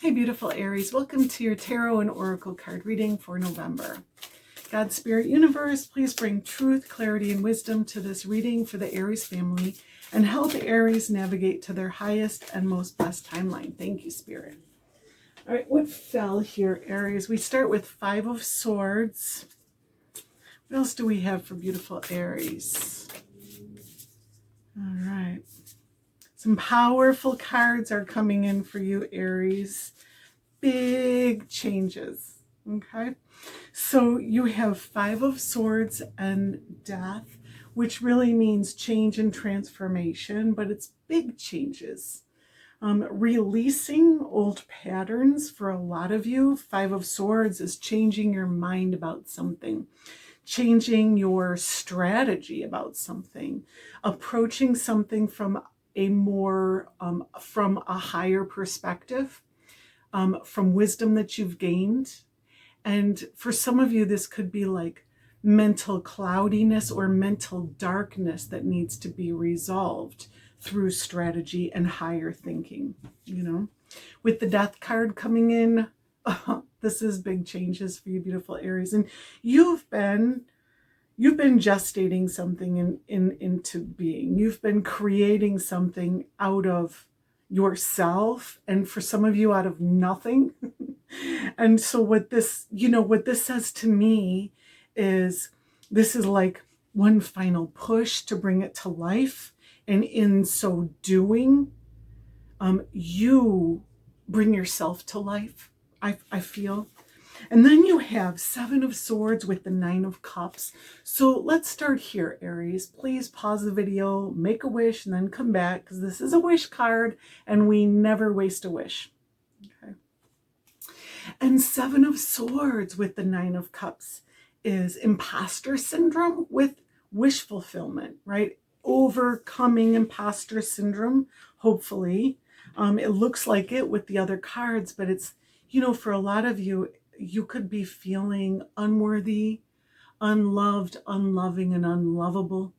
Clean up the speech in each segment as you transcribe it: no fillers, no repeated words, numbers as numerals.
Hey, beautiful Aries. Welcome to your Tarot and Oracle card reading for November. God, Spirit, Universe, please bring truth, clarity, and wisdom to this reading for the Aries family and help Aries navigate to their highest and most blessed timeline. Thank you, Spirit. All right, what fell here, Aries? We start with Five of Swords. What else do we have for beautiful Aries? All right. Some powerful cards are coming in for you, Aries. Big changes, okay? So you have Five of Swords and Death, which really means change and transformation, but it's big changes. Releasing old patterns for a lot of you. Five of Swords is changing your mind about something, changing your strategy about something, approaching something from a more, from a higher perspective, from wisdom that you've gained. And for some of you, this could be like mental cloudiness or mental darkness that needs to be resolved through strategy and higher thinking, you know. With the Death card coming in, this is big changes for you, beautiful Aries. And you've been gestating something into being. You've been creating something out of yourself, and for some of you out of nothing. And so what this says to me is this is like one final push to bring it to life, and in so doing, you bring yourself to life, I feel. And then you have Seven of Swords with the Nine of Cups. So let's start here, Aries. Please pause the video, make a wish, and then come back, because this is a wish card and we never waste a wish. Okay. And Seven of Swords with the Nine of Cups is imposter syndrome with wish fulfillment, right? Overcoming imposter syndrome, hopefully. It looks like it with the other cards, but it's, for a lot of you, you could be feeling unworthy, unloved, unloving, and unlovable.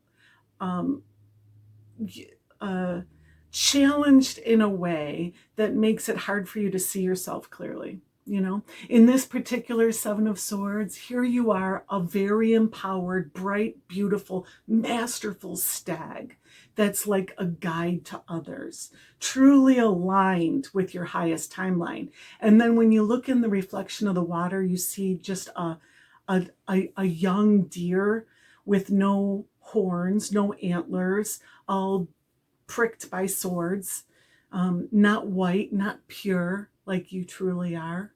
Challenged in a way that makes it hard for you to see yourself clearly. In this particular Seven of Swords, here you are, a very empowered, bright, beautiful, masterful stag that's like a guide to others, truly aligned with your highest timeline. And then when you look in the reflection of the water, you see just a young deer with no horns, no antlers, all pricked by swords, not white, not pure, like you truly are,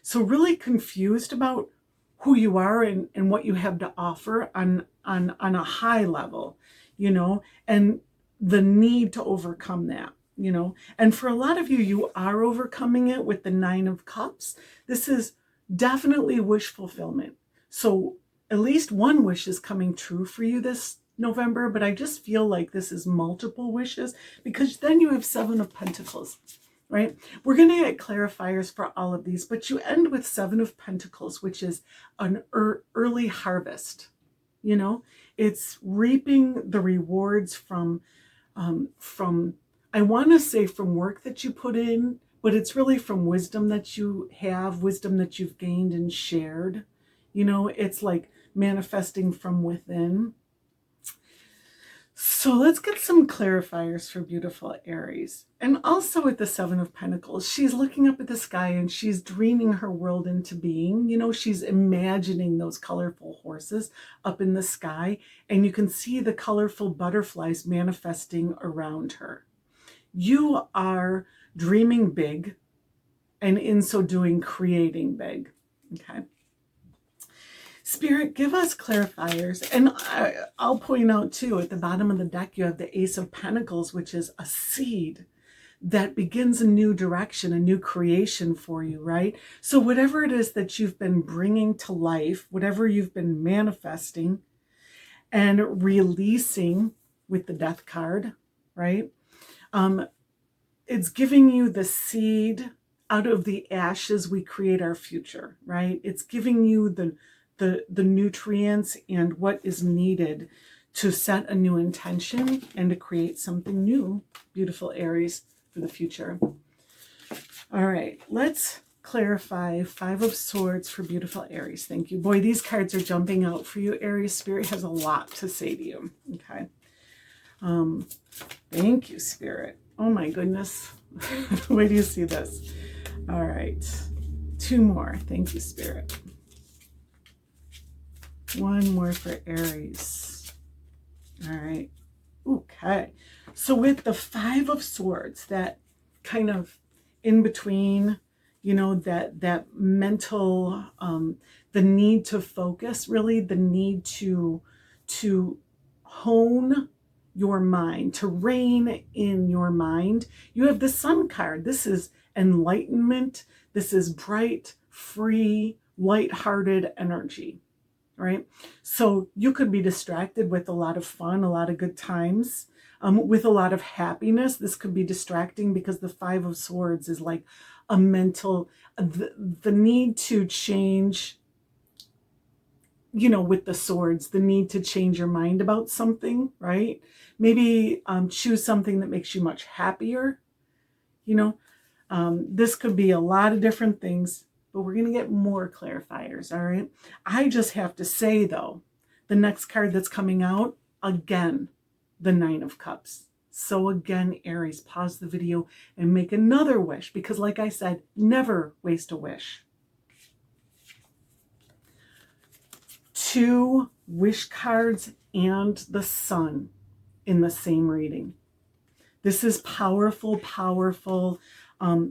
So really confused about who you are and what you have to offer on a high level, and the need to overcome that, And for a lot of you, you are overcoming it with the Nine of Cups. This is definitely wish fulfillment. So at least one wish is coming true for you this November, but I just feel like this is multiple wishes, because then you have Seven of Pentacles, right? We're going to get clarifiers for all of these, but you end with Seven of Pentacles, which is an early harvest. It's reaping the rewards from I want to say from work that you put in, but it's really from wisdom that you have, wisdom that you've gained and shared. It's like manifesting from within. So let's get some clarifiers for beautiful Aries. And also with the Seven of Pentacles, she's looking up at the sky and she's dreaming her world into being. She's imagining those colorful horses up in the sky, and you can see the colorful butterflies manifesting around her. You are dreaming big, and in so doing, creating big. Okay. Spirit, give us clarifiers. And I'll point out too, at the bottom of the deck, you have the Ace of Pentacles, which is a seed that begins a new direction, a new creation for you, right? So whatever it is that you've been bringing to life, whatever you've been manifesting and releasing with the Death card, right? It's giving you the seed. Out of the ashes, we create our future, right? It's giving you the nutrients and what is needed to set a new intention and to create something new, beautiful Aries, for the future. All right, let's clarify Five of Swords for beautiful Aries. Thank you. Boy, these cards are jumping out for you, Aries. Spirit has a lot to say to you. Okay. Thank you, Spirit. Oh my goodness. Wait do you see this? All right. Two more. Thank you, Spirit. One more for Aries. All right. Okay. So with the Five of Swords, that kind of in between, you know, that mental, the need to focus, really the need to hone your mind, to rein in your mind. You have the Sun card. This is enlightenment. This is bright, free, lighthearted energy, right? So you could be distracted with a lot of fun, a lot of good times, with a lot of happiness. This could be distracting because the Five of Swords is like a mental, the need to change, you know, with the swords, the need to change your mind about something, right? Maybe choose something that makes you much happier, you know. This could be a lot of different things, but we're going to get more clarifiers, all right? I just have to say, though, the next card that's coming out, again, the Nine of Cups. So again, Aries, pause the video and make another wish, because like I said, never waste a wish. Two wish cards and the Sun in the same reading. This is powerful, powerful,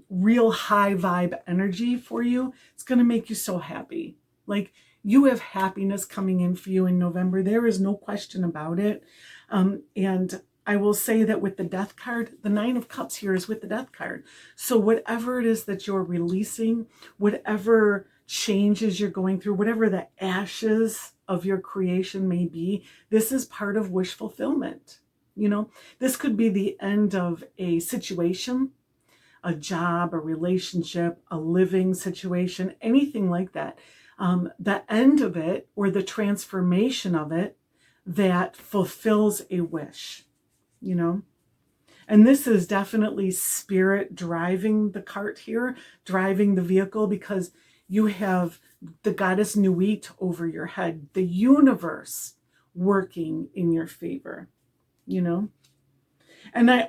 real high vibe energy for you. It's going to make you so happy. Like, you have happiness coming in for you in November. There is no question about it. And I will say that with the Death card, the Nine of Cups here is with the Death card. So whatever it is that you're releasing, whatever changes you're going through, whatever the ashes of your creation may be, this is part of wish fulfillment. You know, this could be the end of a situation, a job, a relationship, a living situation, anything like that. The end of it, or the transformation of it, that fulfills a wish, you know. And this is definitely Spirit driving the cart here, driving the vehicle, because you have the goddess Nuit over your head, the universe working in your favor, you know. And I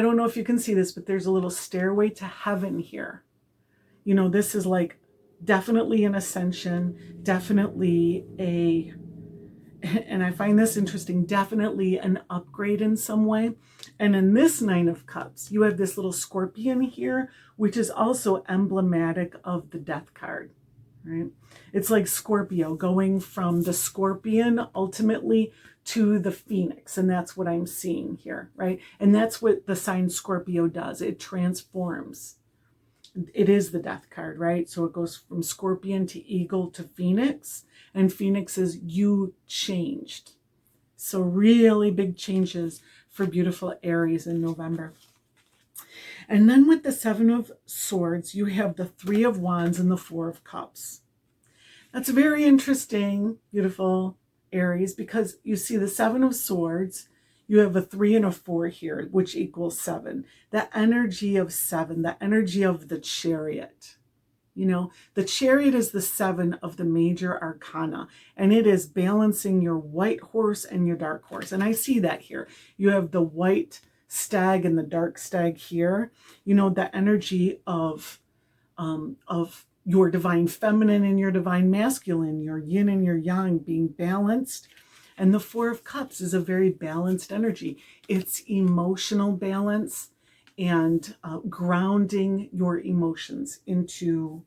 don't know if you can see this, but there's a little stairway to heaven here. You know, this is like definitely an ascension, definitely a, and I find this interesting, definitely an upgrade in some way. And in this Nine of Cups, you have this little scorpion here, which is also emblematic of the Death card, right? It's like Scorpio going from the scorpion ultimately to the phoenix. And that's what I'm seeing here, right? And that's what the sign Scorpio does. It transforms. It is the Death card, right? So it goes from scorpion to eagle to phoenix. And phoenix is you changed. So really big changes for beautiful Aries in November. And then with the Seven of Swords, you have the Three of Wands and the Four of Cups. That's very interesting, beautiful Aries, because you see the Seven of Swords, you have a 3 and a 4 here, which equals 7. The energy of 7, the energy of the Chariot. You know, the Chariot is the 7 of the major arcana, and it is balancing your white horse and your dark horse. And I see that here. You have the white stag and the dark stag here. You know, the energy of your divine feminine and your divine masculine, your yin and your yang being balanced. And the Four of Cups is a very balanced energy. It's emotional balance and grounding your emotions into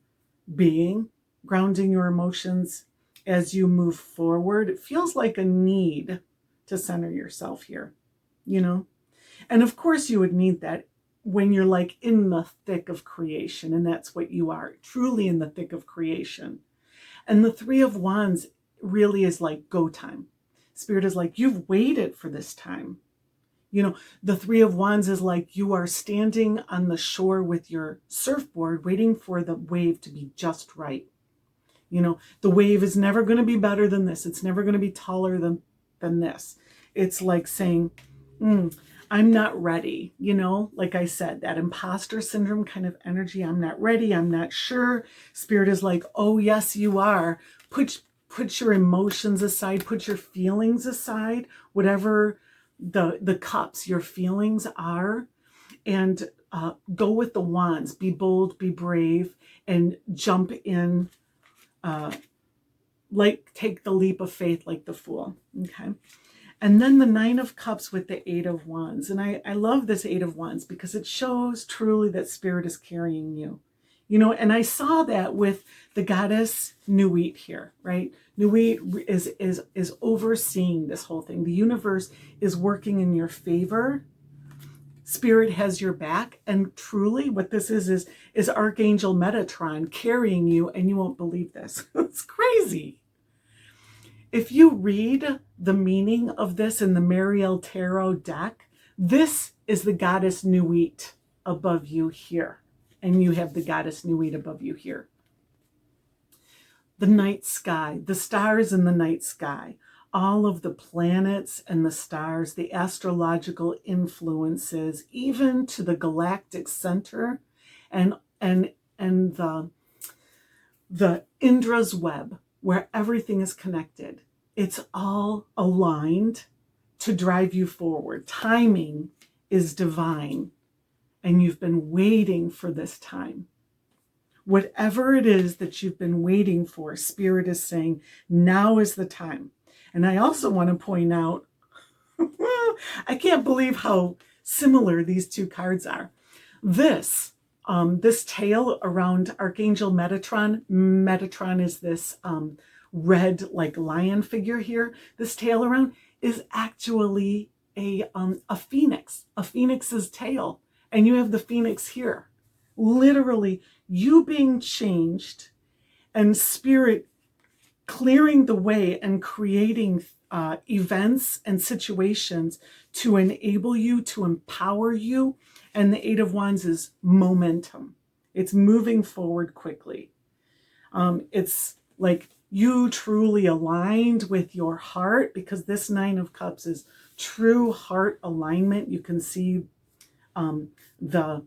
being, grounding your emotions as you move forward. It feels like a need to center yourself here, you know? And of course you would need that when you're like in the thick of creation, and that's what you are, truly in the thick of creation. And the Three of Wands really is like go time. Spirit is like, you've waited for this time. You know, the Three of Wands is like you are standing on the shore with your surfboard waiting for the wave to be just right. You know, the wave is never going to be better than this. It's never going to be taller than this. It's like saying, I'm not ready, like I said, that imposter syndrome kind of energy. I'm not ready. I'm not sure. Spirit is like, oh, yes, you are. Put your emotions aside, put your feelings aside, whatever the cups, your feelings are, and go with the wands. Be bold, be brave, and jump in, take the leap of faith like the Fool. Okay. And then the Nine of Cups with the Eight of Wands. And I love this Eight of Wands because it shows truly that Spirit is carrying you. And I saw that with the goddess Nuit here, right? Nuit is overseeing this whole thing. The universe is working in your favor. Spirit has your back. And truly what this is Archangel Metatron carrying you, and you won't believe this. It's crazy. If you read the meaning of this in the Mariel Tarot deck, this is the goddess Nuit above you here. And you have the goddess Nuit above you here. The night sky, the stars in the night sky, all of the planets and the stars, the astrological influences, even to the galactic center and the Indra's web, where everything is connected. It's all aligned to drive you forward. Timing is divine, and you've been waiting for this time. Whatever it is that you've been waiting for, Spirit is saying, now is the time. And I also want to point out, I can't believe how similar these two cards are. This tail around Archangel Metatron. Metatron is this red like lion figure here. This tail around is actually a phoenix's tail, and you have the phoenix here. Literally, you being changed, and Spirit clearing the way and creating events and situations to enable you, to empower you. And the Eight of Wands is momentum. It's moving forward quickly. It's like you truly aligned with your heart, because this Nine of Cups is true heart alignment. You can see the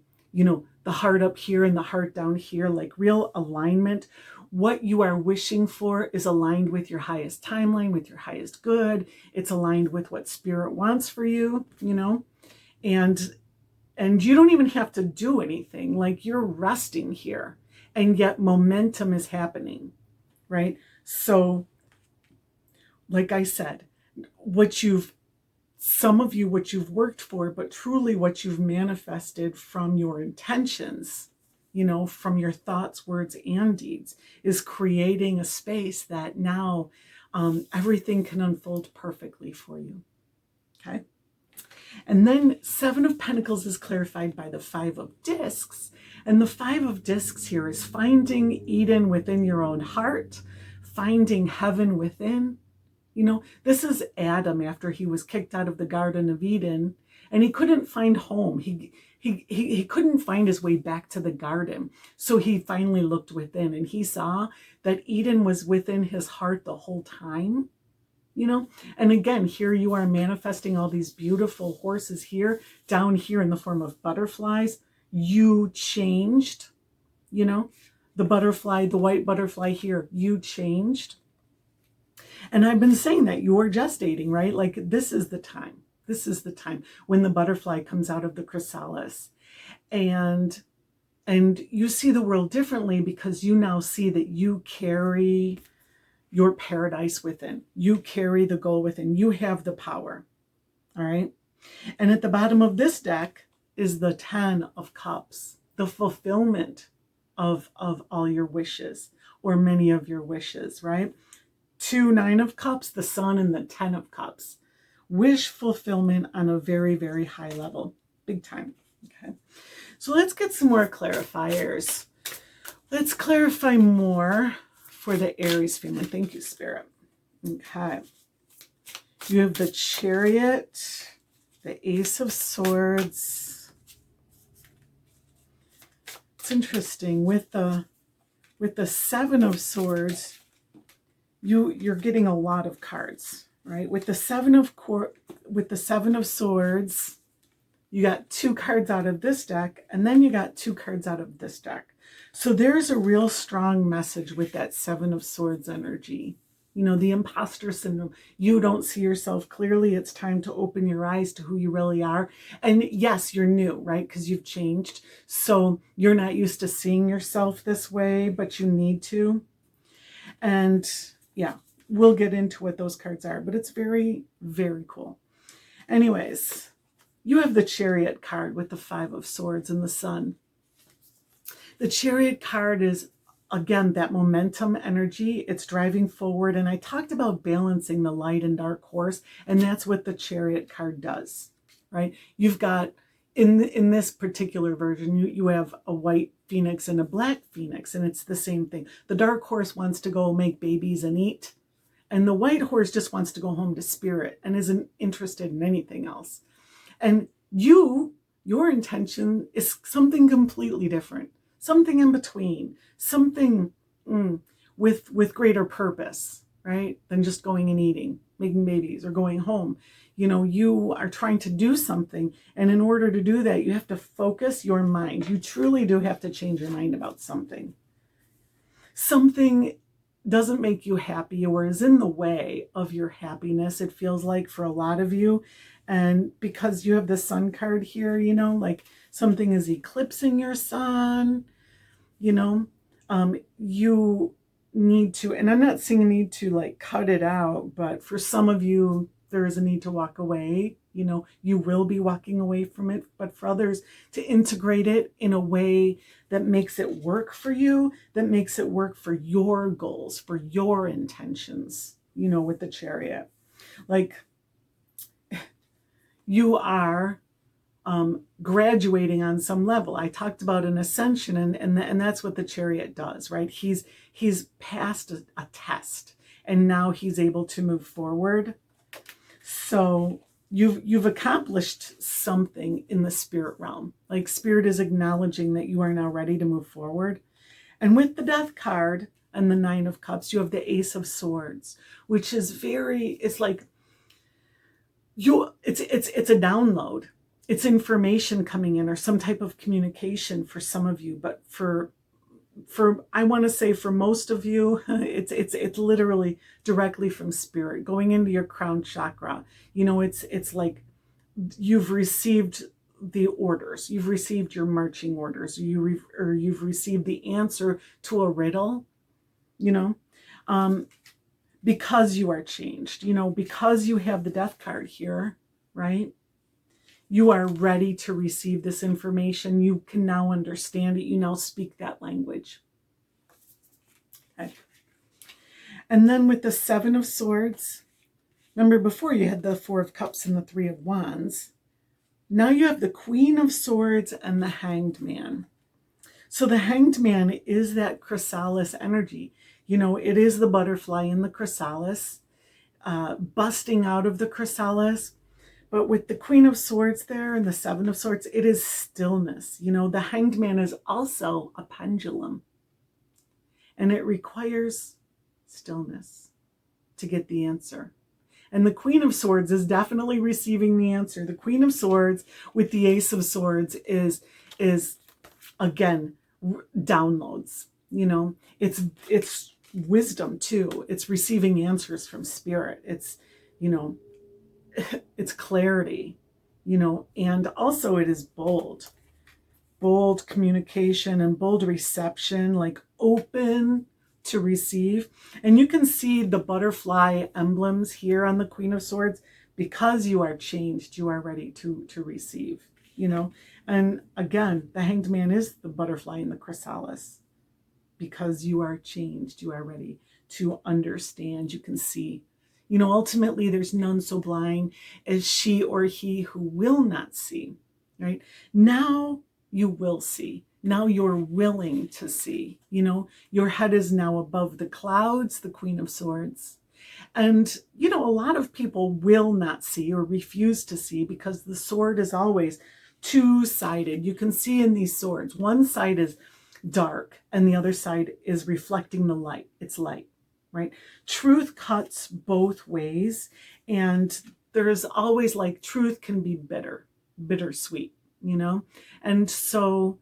heart up here and the heart down here, like real alignment. What you are wishing for is aligned with your highest timeline, with your highest good. It's aligned with what Spirit wants for you, and you don't even have to do anything. Like, you're resting here, and yet momentum is happening, right? So, like I said, what you've worked for, but truly what you've manifested from your intentions, from your thoughts, words, and deeds, is creating a space that now everything can unfold perfectly for you. Okay. And then Seven of Pentacles is clarified by the Five of Discs. And the Five of Discs here is finding Eden within your own heart, finding heaven within. This is Adam after he was kicked out of the Garden of Eden, and he couldn't find home. He couldn't find his way back to the garden. So he finally looked within, and he saw that Eden was within his heart the whole time. And again, here you are manifesting all these beautiful horses here, down here in the form of butterflies. You changed, the butterfly, the white butterfly here, you changed. And I've been saying that you are gestating, right? Like, this is the time. This is the time when the butterfly comes out of the chrysalis. And you see the world differently, because you now see that you carry your paradise within. You carry the goal within. You have the power. All right. And at the bottom of this deck is the 10 of Cups, the fulfillment of all your wishes, or many of your wishes, right? 2 9 of Cups, the Sun, and the 10 of Cups. Wish fulfillment on a very, very high level. Big time. Okay. So let's get some more clarifiers. Let's clarify more for the Aries family. Thank you, Spirit. Okay. You have the Chariot, the Ace of Swords. It's interesting with the Seven of Swords. You're getting a lot of cards, right? With the Seven of Swords, you got 2 cards out of this deck, and then you got 2 cards out of this deck. So there's a real strong message with that 7 of Swords energy. You know, the imposter syndrome. You don't see yourself clearly. It's time to open your eyes to who you really are. And yes, you're new, right? Because you've changed. So you're not used to seeing yourself this way, but you need to. And yeah, we'll get into what those cards are, but it's very, very cool. Anyways, you have the Chariot card with the 5 of Swords and the Sun. The Chariot card is, again, that momentum energy. It's driving forward. And I talked about balancing the light and dark horse, and that's what the Chariot card does, right? You've got, in this particular version, you have a white phoenix and a black phoenix, and it's the same thing. The dark horse wants to go make babies and eat, and the white horse just wants to go home to spirit and isn't interested in anything else. And your intention is something completely different, something in between, something with greater purpose, right? Than just going and eating, making babies, or going home. You know, you are trying to do something. And in order to do that, you have to focus your mind. You truly do have to change your mind about something. Something doesn't make you happy or is in the way of your happiness, it feels like, for a lot of you. And because you have the Sun card here, you know, like something is eclipsing your sun, you know, you need to, and I'm not saying need to like cut it out, but for some of you, there is a need to walk away. You know, you will be walking away from it, but for others, to integrate it in a way that makes it work for you, that makes it work for your goals, for your intentions, you know, with the Chariot. Like, you are graduating on some level. I talked about an ascension, and that's what the Chariot does, right? He's passed a test, and now he's able to move forward. So you've accomplished something in the spirit realm. Like, spirit is acknowledging that you are now ready to move forward. And with the Death card and the 9 of Cups, you have the Ace of Swords, which is it's like it's a download. It's information coming in, or some type of communication for some of you. But for I want to say for most of you, it's literally directly from spirit, going into your crown chakra. You know, it's like you've received the orders, you've received your marching orders, or you've received the answer to a riddle, you know, because you are changed, you know, because you have the Death card here, right? You are ready to receive this information. You can now understand it. You now speak that language. Okay. And then with the 7 of Swords, remember before you had the 4 of Cups and the 3 of Wands. Now you have the Queen of Swords and the Hanged Man. So the Hanged Man is that chrysalis energy. You know, it is the butterfly in the chrysalis, busting out of the chrysalis. But with the Queen of Swords there and the 7 of Swords, it is stillness. You know, the Hanged Man is also a pendulum. And it requires stillness to get the answer. And the Queen of Swords is definitely receiving the answer. The Queen of Swords with the Ace of Swords is again, downloads. You know, it's wisdom too. It's receiving answers from spirit. It's, you know, it's clarity, you know, and also it is bold communication and bold reception, like open to receive. And you can see the butterfly emblems here on the Queen of Swords. Because you are changed, you are ready to receive, you know. And again, the Hanged Man is the butterfly in the chrysalis. Because you are changed, you are ready to understand. You can see. You know, ultimately, there's none so blind as she or he who will not see, right? Now you will see. Now you're willing to see. You know, your head is now above the clouds, the Queen of Swords. And, you know, a lot of people will not see or refuse to see because the sword is always two-sided. You can see in these swords, one side is dark and the other side is reflecting the light. It's light. Right? Truth cuts both ways, and there's always, like, truth can be bitter, bittersweet, you know? And so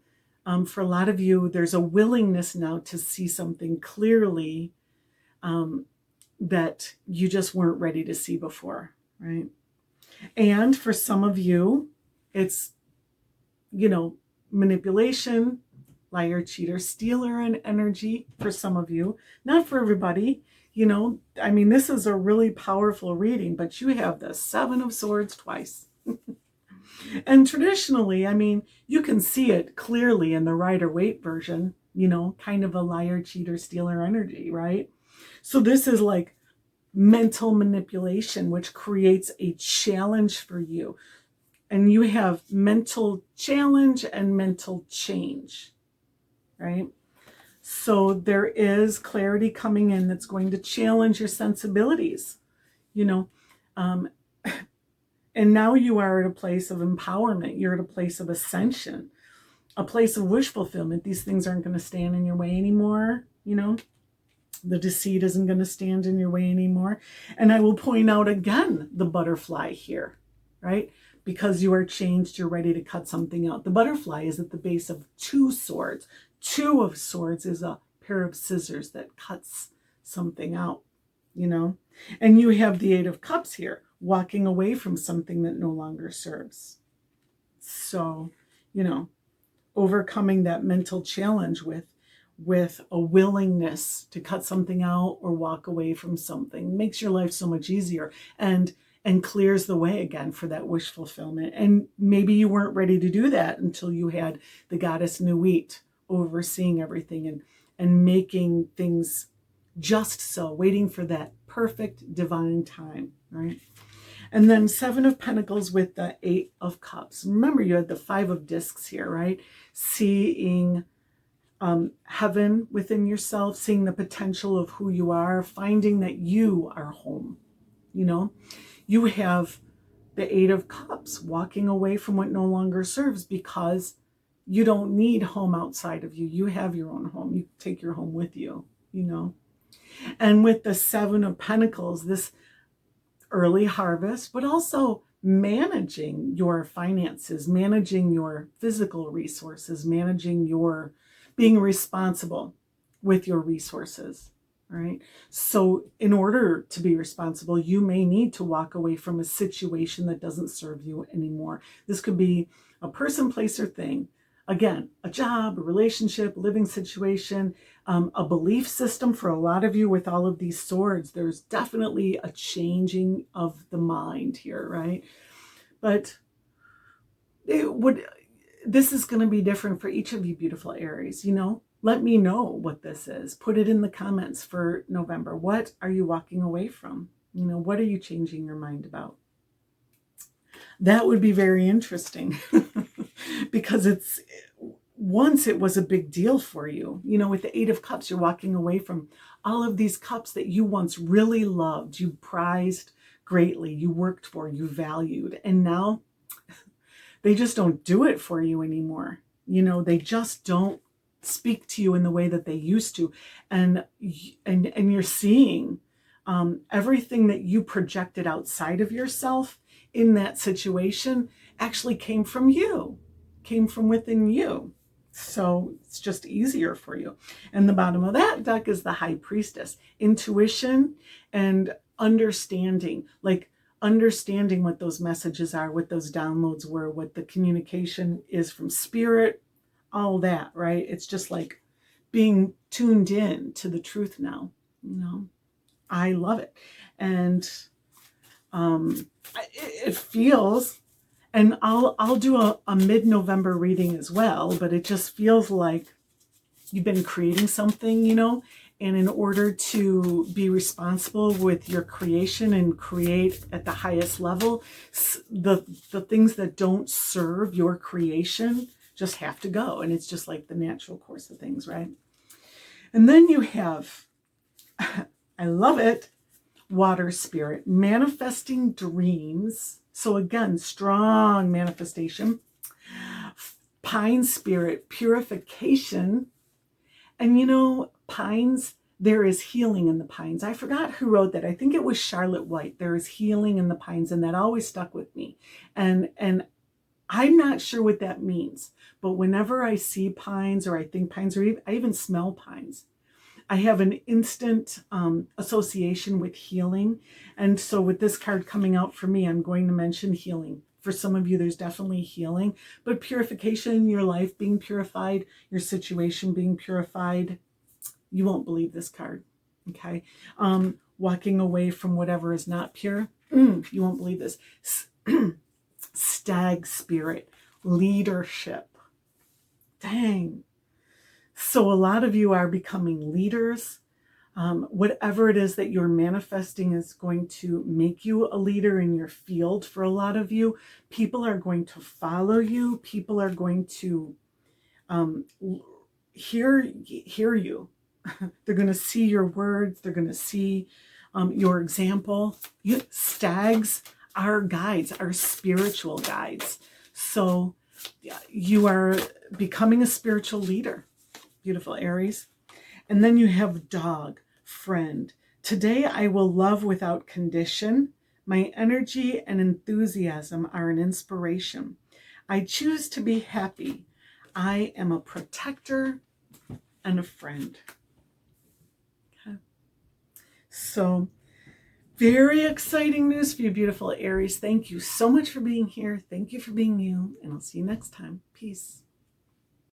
for a lot of you, there's a willingness now to see something clearly that you just weren't ready to see before, right? And for some of you, it's, manipulation, liar, cheater, stealer, and energy for some of you. Not for everybody. This is a really powerful reading, but you have the Seven of Swords twice. And traditionally, you can see it clearly in the Rider-Waite version, kind of a liar, cheater, stealer energy, right? So this is like mental manipulation, which creates a challenge for you. And you have mental challenge and mental change, right? So there is clarity coming in that's going to challenge your sensibilities, and now you are at a place of empowerment. You're at a place of ascension, a place of wish fulfillment. These things aren't going to stand in your way anymore, The deceit isn't going to stand in your way anymore. And I will point out again the butterfly here, right? Because you are changed, you're ready to cut something out. The butterfly is at the base of two swords. Two of swords is a pair of scissors that cuts something out, And you have the Eight of Cups here, walking away from something that no longer serves. So, overcoming that mental challenge with a willingness to cut something out or walk away from something makes your life so much easier and clears the way again for that wish fulfillment. And maybe you weren't ready to do that until you had the goddess Nuit overseeing everything and making things just so, waiting for that perfect divine time, right? And then Seven of Pentacles with the Eight of Cups. Remember, you had the Five of Discs here, right? Seeing heaven within yourself, seeing the potential of who you are, finding that you are home. You have the Eight of Cups, walking away from what no longer serves because you don't need home outside of you. You have your own home. You take your home with you, And with the Seven of Pentacles, this early harvest, but also managing your finances, managing your physical resources, being responsible with your resources, right? So in order to be responsible, you may need to walk away from a situation that doesn't serve you anymore. This could be a person, place, or thing. Again, a job, a relationship, living situation, a belief system. For a lot of you with all of these swords, there's definitely a changing of the mind here, right? But this is going to be different for each of you beautiful Aries, Let me know what this is. Put it in the comments for November. What are you walking away from? What are you changing your mind about? That would be very interesting because once it was a big deal for you. With the Eight of Cups, you're walking away from all of these cups that you once really loved, you prized greatly, you worked for, you valued, and now they just don't do it for you anymore. They just don't speak to you in the way that they used to. And you're seeing everything that you projected outside of yourself in that situation actually came from you, came from within you. So it's just easier for you. And the bottom of that deck is the High Priestess. Intuition and understanding, like understanding what those messages are, what those downloads were, what the communication is from spirit, all that, right? It's just like being tuned in to the truth now. I love it. And it feels, and I'll do a mid-November reading as well, but it just feels like you've been creating something, and in order to be responsible with your creation and create at the highest level, the things that don't serve your creation just have to go. And it's just like the natural course of things, right? And then you have, I love it, Water Spirit, manifesting dreams. So again, strong manifestation. Pine Spirit, purification. And pines, there is healing in the pines. I forgot who wrote that. I think it was Charlotte White. There is healing in the pines, and that always stuck with me. And I'm not sure what that means, but whenever I see pines or I think pines, or I even smell pines, I have an instant association with healing. And so with this card coming out for me, I'm going to mention healing. For some of you, there's definitely healing, but purification in your life, being purified, your situation being purified. You won't believe this card, okay? Walking away from whatever is not pure. You won't believe this. Stag spirit, leadership. Dang. So a lot of you are becoming leaders. Whatever it is that you're manifesting is going to make you a leader in your field. For a lot of you, people are going to follow you. People are going to hear you. They're going to see your words. They're going to see your example. Stags are guides, are spiritual guides. So you are becoming a spiritual leader. Beautiful, Aries. And then you have dog, friend. Today I will love without condition. My energy and enthusiasm are an inspiration. I choose to be happy. I am a protector and a friend. Okay. So very exciting news for you, beautiful Aries. Thank you so much for being here. Thank you for being you. And I'll see you next time. Peace.